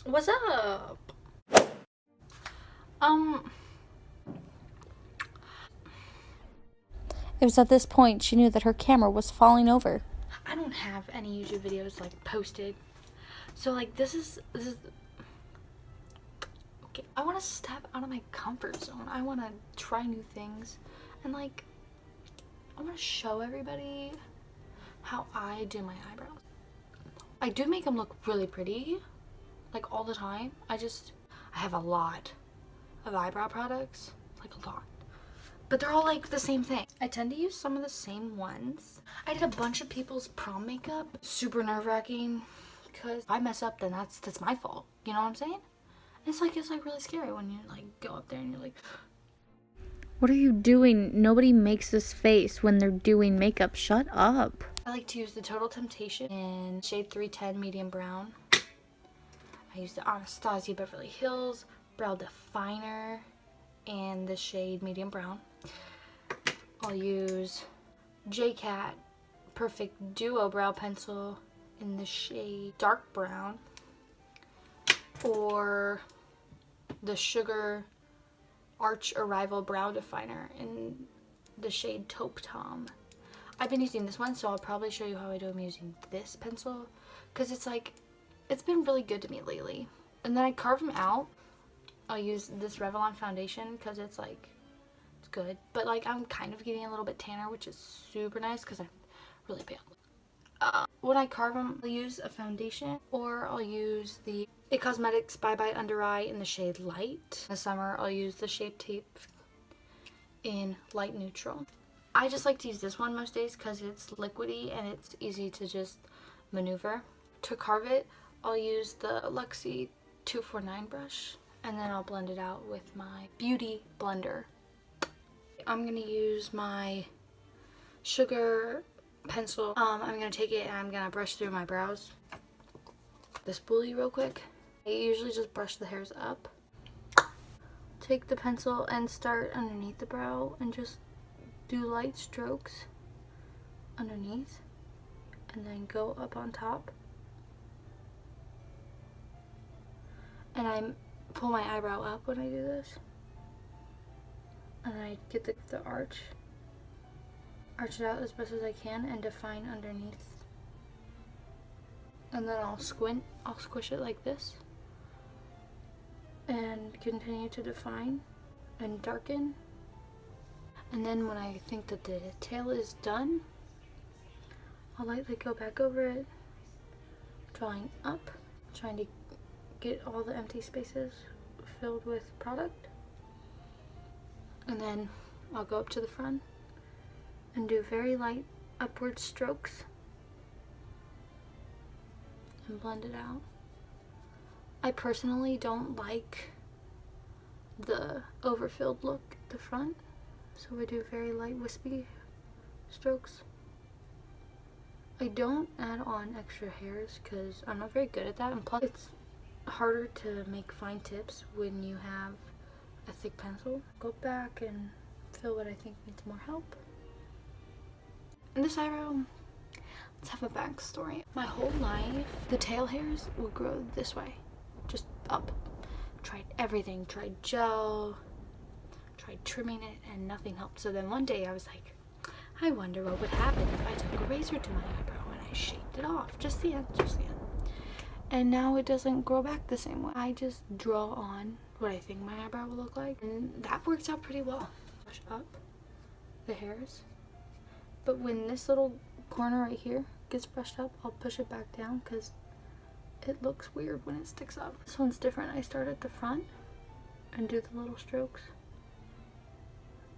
What's up? It was at this point she knew that her camera was falling over. I don't have any YouTube videos like posted. So like this is okay. I want to step out of my comfort zone. I want to try new things and like I want to show everybody how I do my eyebrows. I do make them look really pretty like all the time. I have a lot of eyebrow products, like a lot. But they're all like the same thing. I tend to use some of the same ones. I did a bunch of people's prom makeup. Super nerve-wracking because if I mess up, then that's my fault. You know what I'm saying? It's like really scary when you like go up there and you're like, What are you doing? Nobody makes this face when they're doing makeup. Shut up. I like to use the Total Temptation in shade 310 medium brown. I use the Anastasia Beverly Hills Brow Definer in the shade medium brown. I'll use JCat Perfect Duo Brow Pencil in the shade dark brown, or the Sugar Arch Arrival Brow Definer in the shade Taupe Tom. I've been using this one, so I'll probably show you how I do them using this pencil, because it's been really good to me lately. And then I carve them out. I'll use this Revlon foundation because it's good, but like I'm kind of getting a little bit tanner, which is super nice because I'm really pale. When I carve them, I'll use a foundation, or I'll use the IT Cosmetics Bye Bye Under Eye in the shade Light. In the summer, I'll use the Shape Tape in Light Neutral. I just like to use this one most days because it's liquidy and it's easy to just maneuver. To carve it, I'll use the Luxie 249 brush, and then I'll blend it out with my Beauty Blender. I'm gonna use my Sugar pencil. I'm gonna take it and I'm gonna brush through my brows. The spoolie real quick. I usually just brush the hairs up. Take the pencil and start underneath the brow and just do light strokes underneath, and then go up on top. And I pull my eyebrow up when I do this. And I get the arch it out as best as I can and define underneath. And then I'll squish it like this and continue to define and darken. And then when I think that the tail is done, I'll lightly go back over it, drawing up, trying to get all the empty spaces filled with product. And then I'll go up to the front and do very light upward strokes and blend it out. I personally don't like the overfilled look at the front, so I do very light wispy strokes. I don't add on extra hairs because I'm not very good at that, and plus it's harder to make fine tips when you have a thick pencil. Go back and fill what I think needs more help. And this eyebrow, let's have a backstory. My whole life, the tail hairs would grow this way, just up. Tried everything, tried gel, tried trimming it, and nothing helped. So then one day I was like, I wonder what would happen if I took a razor to my eyebrow and I shaved it off, just the end. And now it doesn't grow back the same way. I just draw on what I think my eyebrow will look like, and that works out pretty well. Brush up the hairs, but when this little corner right here gets brushed up, I'll push it back down because it looks weird when it sticks up. This one's different. I start at the front and do the little strokes,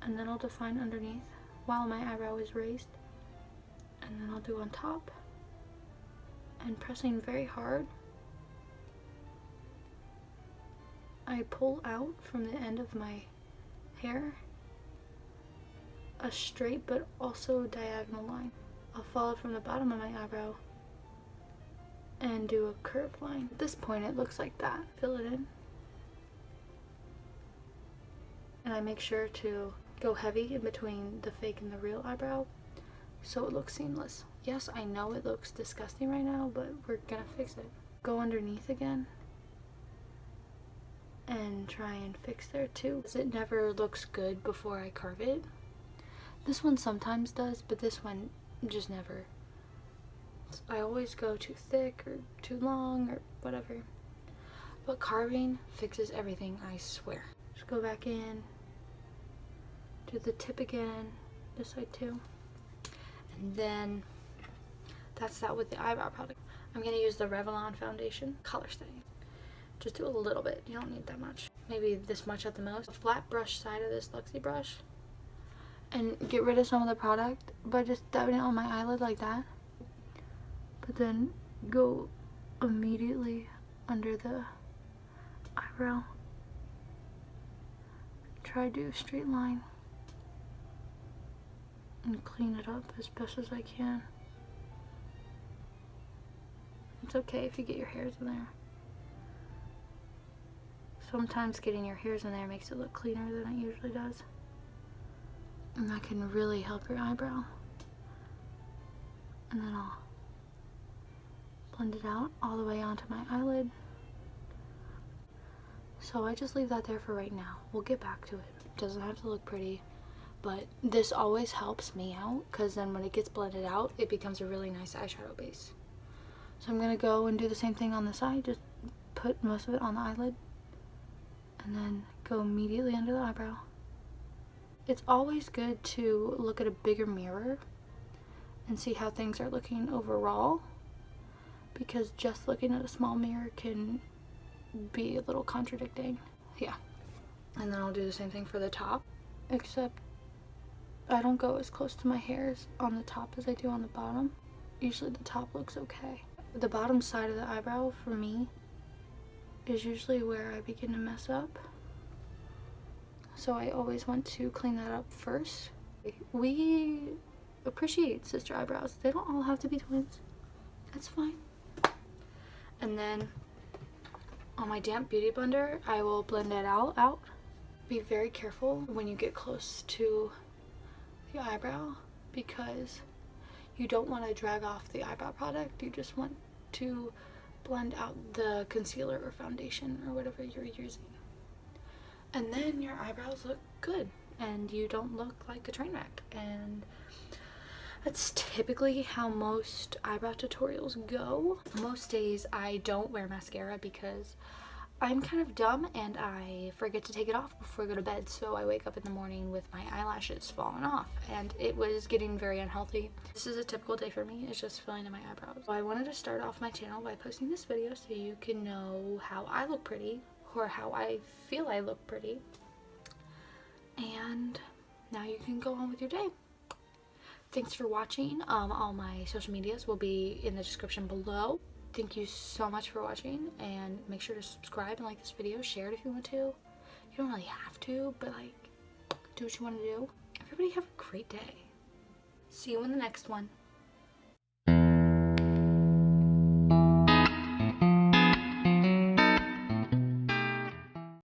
and then I'll define underneath while my eyebrow is raised, and then I'll do on top, and pressing very hard, I pull out from the end of my hair a straight but also diagonal line. I'll follow from the bottom of my eyebrow and do a curved line. At this point it looks like that. Fill it in. And I make sure to go heavy in between the fake and the real eyebrow so it looks seamless. Yes, I know it looks disgusting right now, but we're gonna fix it. Go underneath again and try and fix there too. It never looks good before I carve it. This one sometimes does, but this one just never. I always go too thick or too long or whatever. But carving fixes everything, I swear. Just go back in, do the tip again, this side too. And then that's that with the eyebrow product. I'm gonna use the Revlon foundation color stay. Just do a little bit, you don't need that much. Maybe this much at the most. A flat brush side of this Luxie brush. And get rid of some of the product by just dabbing it on my eyelid like that. But then go immediately under the eyebrow. Try to do a straight line. And clean it up as best as I can. It's okay if you get your hairs in there. Sometimes getting your hairs in there makes it look cleaner than it usually does. And that can really help your eyebrow. And then I'll blend it out all the way onto my eyelid. So I just leave that there for right now. We'll get back to it. It doesn't have to look pretty, but this always helps me out because then when it gets blended out, it becomes a really nice eyeshadow base. So I'm gonna go and do the same thing on the side. Just put most of it on the eyelid and then go immediately under the eyebrow. It's always good to look at a bigger mirror and see how things are looking overall, because just looking at a small mirror can be a little contradicting. Yeah. And then I'll do the same thing for the top, except I don't go as close to my hairs on the top as I do on the bottom. Usually the top looks okay. The bottom side of the eyebrow for me is usually where I begin to mess up. So I always want to clean that up first. We appreciate sister eyebrows. They don't all have to be twins. That's fine. And then on my damp beauty blender, I will blend it out. Be very careful when you get close to the eyebrow because you don't want to drag off the eyebrow product. You just want to blend out the concealer or foundation or whatever you're using. And then your eyebrows look good and you don't look like a train wreck. And that's typically how most eyebrow tutorials go. Most days I don't wear mascara because I'm kind of dumb and I forget to take it off before I go to bed, so I wake up in the morning with my eyelashes falling off and it was getting very unhealthy. This is a typical day for me, it's just filling in my eyebrows. So I wanted to start off my channel by posting this video so you can know how I look pretty or how I feel I look pretty. And now you can go on with your day. Thanks for watching. All my social medias will be in the description below. Thank you so much for watching, and make sure to subscribe and like this video. Share it if you want to. You don't really have to, but like, do what you want to do. Everybody have a great day. See you in the next one.